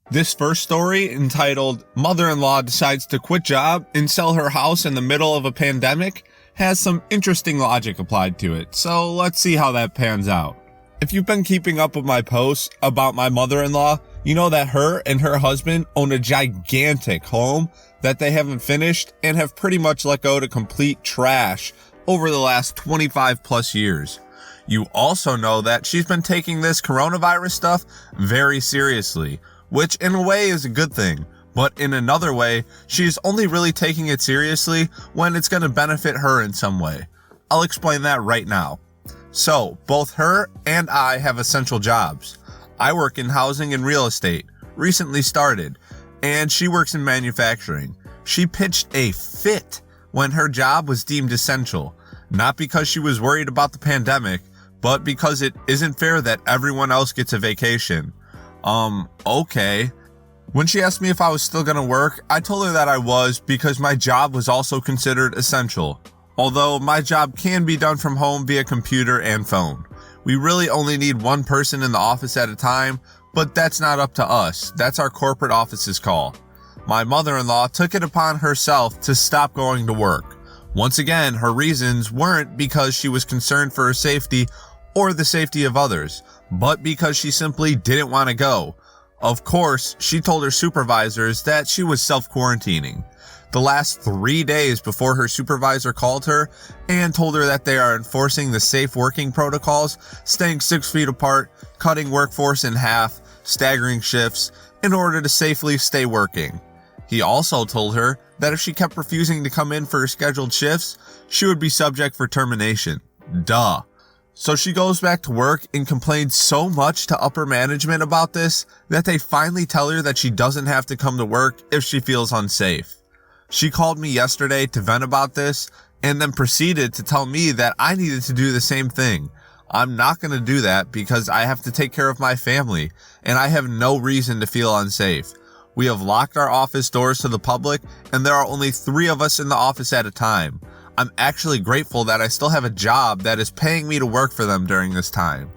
This first story, entitled Mother-in-Law Decides to Quit Job and Sell Her House in the Middle of a Pandemic, has some interesting logic applied to it, so let's see how that pans out. If you've been keeping up with my posts about my mother-in-law, you know that her and her husband own a gigantic home that they haven't finished and have pretty much let go to complete trash over the last 25 plus years. You also know that she's been taking this coronavirus stuff very seriously, which in a way is a good thing, but in another way, she's only really taking it seriously when it's going to benefit her in some way. I'll explain that right now. So, both her and I have essential jobs. I work in housing and real estate, recently started, and she works in manufacturing. She pitched a fit when her job was deemed essential, not because she was worried about the pandemic, but because it isn't fair that everyone else gets a vacation. Okay. When she asked me if I was still gonna work, I told her that I was because my job was also considered essential. Although my job can be done from home via computer and phone. We really only need one person in the office at a time, but that's not up to us. That's our corporate office's call. My mother-in-law took it upon herself to stop going to work. Once again, her reasons weren't because she was concerned for her safety or the safety of others, but because she simply didn't want to go. Of course, she told her supervisors that she was self-quarantining. The last 3 days before her supervisor called her and told her that they are enforcing the safe working protocols, staying 6 feet apart, cutting workforce in half, staggering shifts, in order to safely stay working. He also told her that if she kept refusing to come in for her scheduled shifts, she would be subject for termination. Duh. So she goes back to work and complains so much to upper management about this that they finally tell her that she doesn't have to come to work if she feels unsafe. She called me yesterday to vent about this and then proceeded to tell me that I needed to do the same thing. I'm not going to do that because I have to take care of my family and I have no reason to feel unsafe. We have locked our office doors to the public and there are only 3 of us in the office at a time. I'm actually grateful that I still have a job that is paying me to work for them during this time.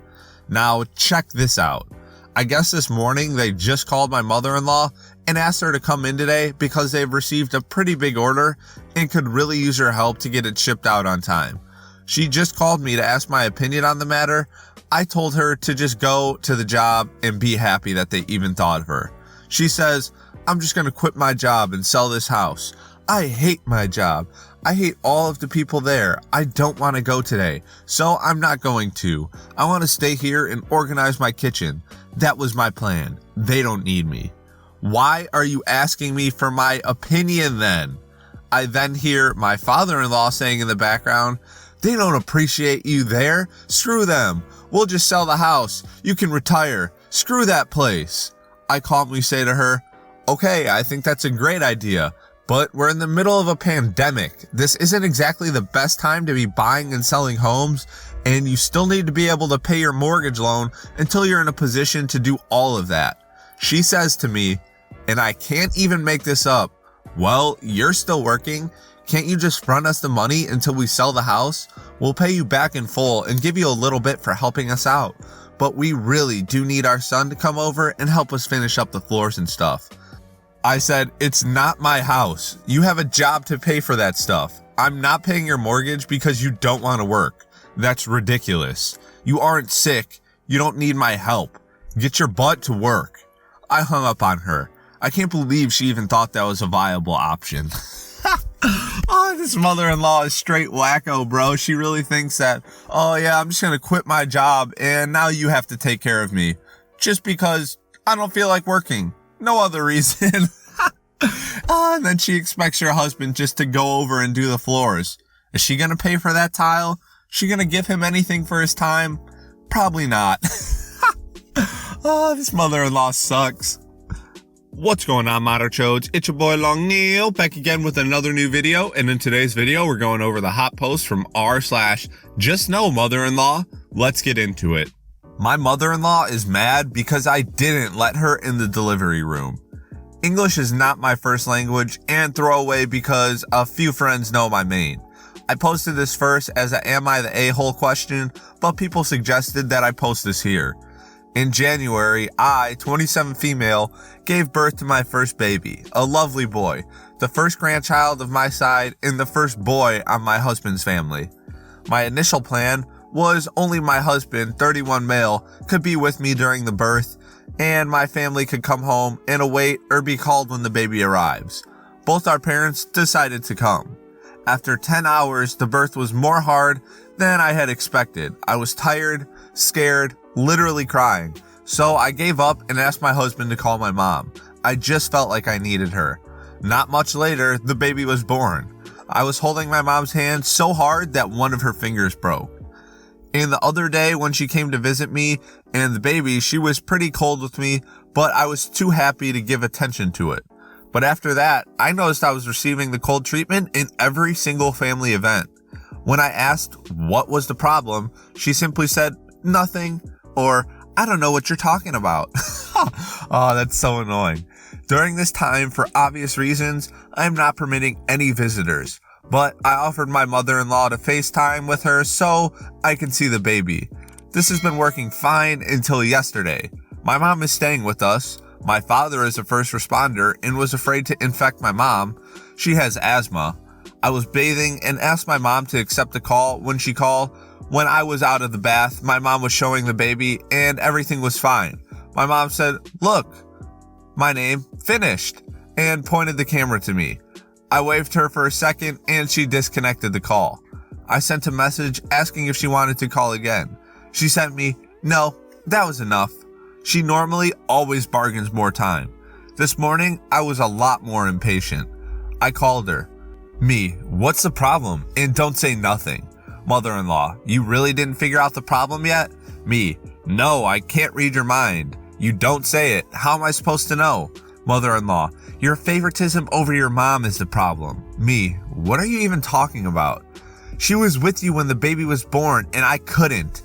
Now, check this out. I guess this morning they just called my mother-in-law and asked her to come in today because they've received a pretty big order and could really use her help to get it shipped out on time. She just called me to ask my opinion on the matter. I told her to just go to the job and be happy that they even thought of her. She says, "I'm just going to quit my job and sell this house. I hate my job. I hate all of the people there. I don't want to go today, so I'm not going to. I want to stay here and organize my kitchen. That was my plan. They don't need me." Why are you asking me for my opinion then? I then hear my father-in-law saying in the background, "They don't appreciate you there. Screw them. We'll just sell the house. You can retire. Screw that place." I calmly say to her, "Okay, I think that's a great idea. But we're in the middle of a pandemic. This isn't exactly the best time to be buying and selling homes, and you still need to be able to pay your mortgage loan until you're in a position to do all of that." She says to me, and I can't even make this up, "Well, you're still working. Can't you just front us the money until we sell the house? We'll pay you back in full and give you a little bit for helping us out. But we really do need our son to come over and help us finish up the floors and stuff." I said, "It's not my house. You have a job to pay for that stuff. I'm not paying your mortgage because you don't want to work. That's ridiculous. You aren't sick. You don't need my help. Get your butt to work." I hung up on her. I can't believe she even thought that was a viable option. Oh, this mother-in-law is straight wacko, bro. She really thinks that, "Oh yeah, I'm just going to quit my job and now you have to take care of me. Just because I don't feel like working. No other reason." And then she expects her husband just to go over and do the floors. Is she going to pay for that tile? Is she going to give him anything for his time? Probably not. Oh, this mother-in-law sucks. What's going on, Chodes? It's your boy Long Neil, back again with another new video, and in today's video, we're going over the hot post from r/JustNoMil. Let's get into it. My mother-in-law is mad because I didn't let her in the delivery room. English is not my first language, and throwaway because a few friends know my main. I posted this first as a "Am I the a-hole" question, but people suggested that I post this here. In January, I, 27 female, gave birth to my first baby, a lovely boy, the first grandchild of my side and the first boy on my husband's family. My initial plan was only my husband, 31 male, could be with me during the birth, and my family could come home and await or be called when the baby arrives. Both our parents decided to come. After 10 hours, the birth was more hard than I had expected. I was tired, scared, literally crying. So I gave up and asked my husband to call my mom. I just felt like I needed her. Not much later, the baby was born. I was holding my mom's hand so hard that one of her fingers broke. And the other day when she came to visit me and the baby, she was pretty cold with me, but I was too happy to give attention to it. But after that, I noticed I was receiving the cold treatment in every single family event. When I asked what was the problem, she simply said, nothing, or I don't know what you're talking about. Oh, that's so annoying. During this time, for obvious reasons, I am not permitting any visitors, but I offered my mother-in-law to FaceTime with her so I can see the baby. This has been working fine until yesterday. My mom is staying with us. My father is a first responder and was afraid to infect my mom. She has asthma. I was bathing and asked my mom to accept the call when she called. When I was out of the bath, my mom was showing the baby and everything was fine. My mom said, look, my name, finished, and pointed the camera to me. I waved her for a second and she disconnected the call. I sent a message asking if she wanted to call again. She sent me, no, that was enough. She normally always bargains more time. This morning, I was a lot more impatient. I called her. Me, what's the problem? And don't say nothing. Mother-in-law, you really didn't figure out the problem yet? Me, no, I can't read your mind. You don't say it. How am I supposed to know? Mother-in-law, your favoritism over your mom is the problem. Me, what are you even talking about? She was with you when the baby was born and I couldn't.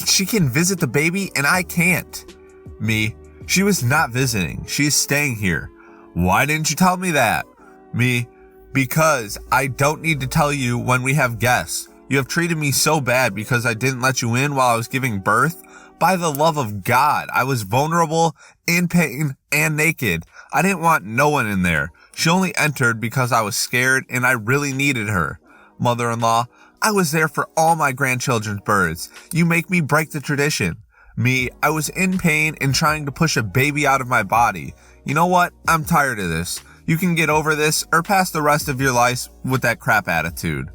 She can visit the baby and I can't. Me, she was not visiting. She's staying here. Why didn't you tell me that? Me, because I don't need to tell you when we have guests. You have treated me so bad because I didn't let you in while I was giving birth. By the love of God, I was vulnerable, in pain, and naked. I didn't want no one in there. She only entered because I was scared and I really needed her. Mother-in-law, I was there for all my grandchildren's births. You make me break the tradition. Me, I was in pain and trying to push a baby out of my body. You know what? I'm tired of this. You can get over this or pass the rest of your life with that crap attitude.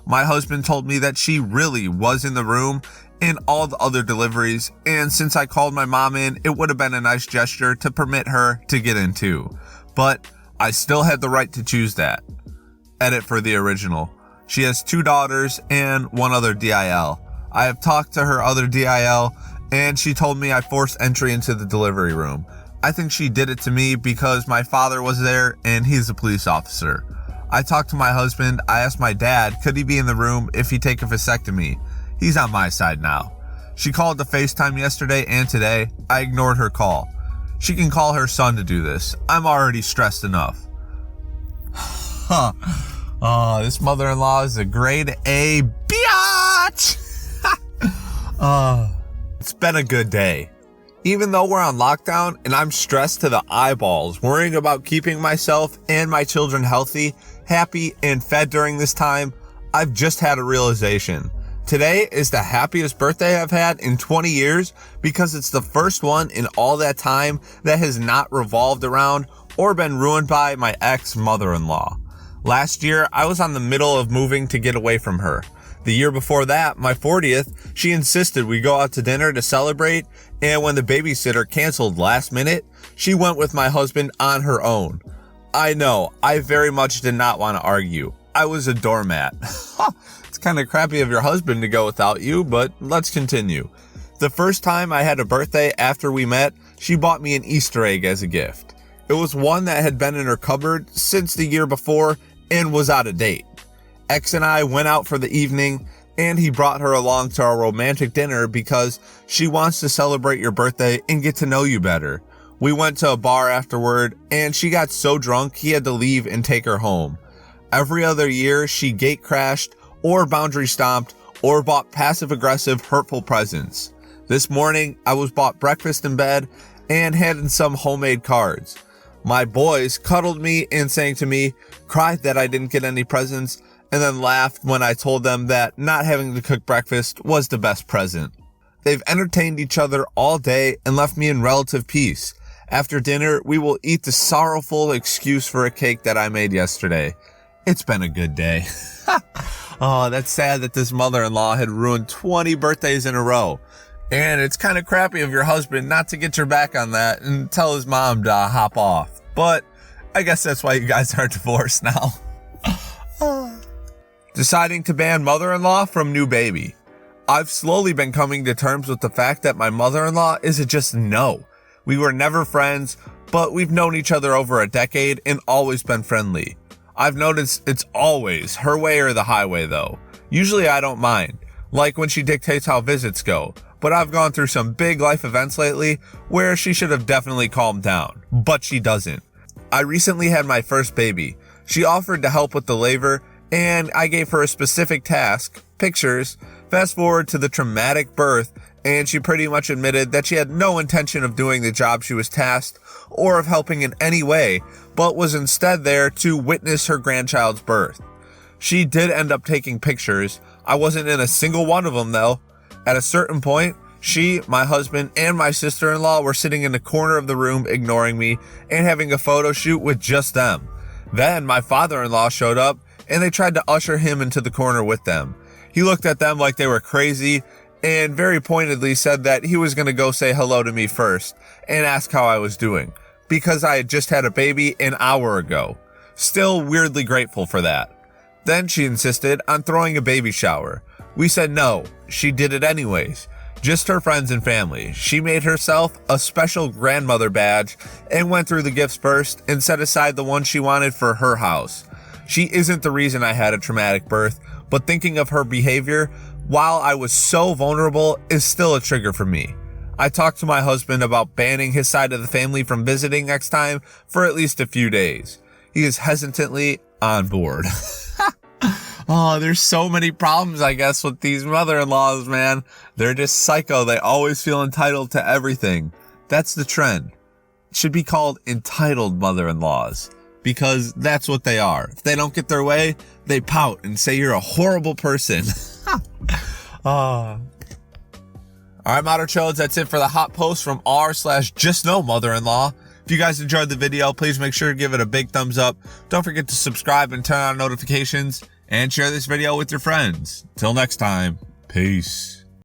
My husband told me that she really was in the room in all the other deliveries, and since I called my mom in, it would have been a nice gesture to permit her to get in too. But I still had the right to choose that. Edit for the original. She has 2 daughters and 1 other DIL. I have talked to her other DIL, and she told me I forced entry into the delivery room. I think she did it to me because my father was there and he's a police officer. I talked to my husband. I asked my dad, could he be in the room if he take a vasectomy? He's on my side now. She called to FaceTime yesterday and today. I ignored her call. She can call her son to do this. I'm already stressed enough. Oh, this mother-in-law is a grade A biatch. It's been a good day. Even though we're on lockdown and I'm stressed to the eyeballs, worrying about keeping myself and my children healthy, happy, and fed during this time, I've just had a realization. Today is the happiest birthday I've had in 20 years because it's the first one in all that time that has not revolved around or been ruined by my ex-mother-in-law. Last year, I was on the middle of moving to get away from her. The year before that, my 40th, she insisted we go out to dinner to celebrate, and when the babysitter canceled last minute, she went with my husband on her own. I know, I very much did not want to argue. I was a doormat. It's kind of crappy of your husband to go without you, but let's continue. The first time I had a birthday after we met, she bought me an Easter egg as a gift. It was one that had been in her cupboard since the year before and was out of date. X and I went out for the evening, and he brought her along to our romantic dinner because she wants to celebrate your birthday and get to know you better. We went to a bar afterward, and she got so drunk he had to leave and take her home. Every other year, she gate crashed or boundary stomped or bought passive-aggressive, hurtful presents. This morning, I was bought breakfast in bed and handed some homemade cards. My boys cuddled me and sang to me, cried that I didn't get any presents, and then laughed when I told them that not having to cook breakfast was the best present. They've entertained each other all day and left me in relative peace. After dinner, we will eat the sorrowful excuse for a cake that I made yesterday. It's been a good day. Oh, that's sad that this mother-in-law had ruined 20 birthdays in a row. And it's kind of crappy of your husband not to get your back on that and tell his mom to hop off. But I guess that's why you guys are divorced now. Deciding to ban mother-in-law from new baby. I've slowly been coming to terms with the fact that my mother-in-law is a just no. We were never friends, but we've known each other over a decade and always been friendly. I've noticed it's always her way or the highway though. Usually I don't mind, like when she dictates how visits go, but I've gone through some big life events lately where she should have definitely calmed down, but she doesn't. I recently had my first baby. She offered to help with the labor and I gave her a specific task, pictures. Fast forward to the traumatic birth, and she pretty much admitted that she had no intention of doing the job she was tasked or of helping in any way, but was instead there to witness her grandchild's birth. She did end up taking pictures. I wasn't in a single one of them though. At a certain point, she, my husband, and my sister-in-law were sitting in the corner of the room ignoring me and having a photo shoot with just them. Then my father-in-law showed up and they tried to usher him into the corner with them. He looked at them like they were crazy and very pointedly said that he was going to go say hello to me first and ask how I was doing because I had just had a baby an hour ago. Still weirdly grateful for that. Then she insisted on throwing a baby shower. We said no. She did it anyways. Just her friends and family. She made herself a special grandmother badge and went through the gifts first and set aside the one she wanted for her house. She isn't the reason I had a traumatic birth, but thinking of her behavior while I was so vulnerable is still a trigger for me. I talked to my husband about banning his side of the family from visiting next time for at least a few days. He is hesitantly on board. Oh, there's so many problems, I guess, with these mother-in-laws, man. They're just psycho. They always feel entitled to everything. That's the trend. It should be called entitled mother-in-laws. Because that's what they are. If they don't get their way, they pout and say you're a horrible person. Alright, Modder Chodes, that's it for the hot post from r/JustNoMother-in-law. If you guys enjoyed the video, please make sure to give it a big thumbs up. Don't forget to subscribe and turn on notifications. And share this video with your friends. Till next time, peace.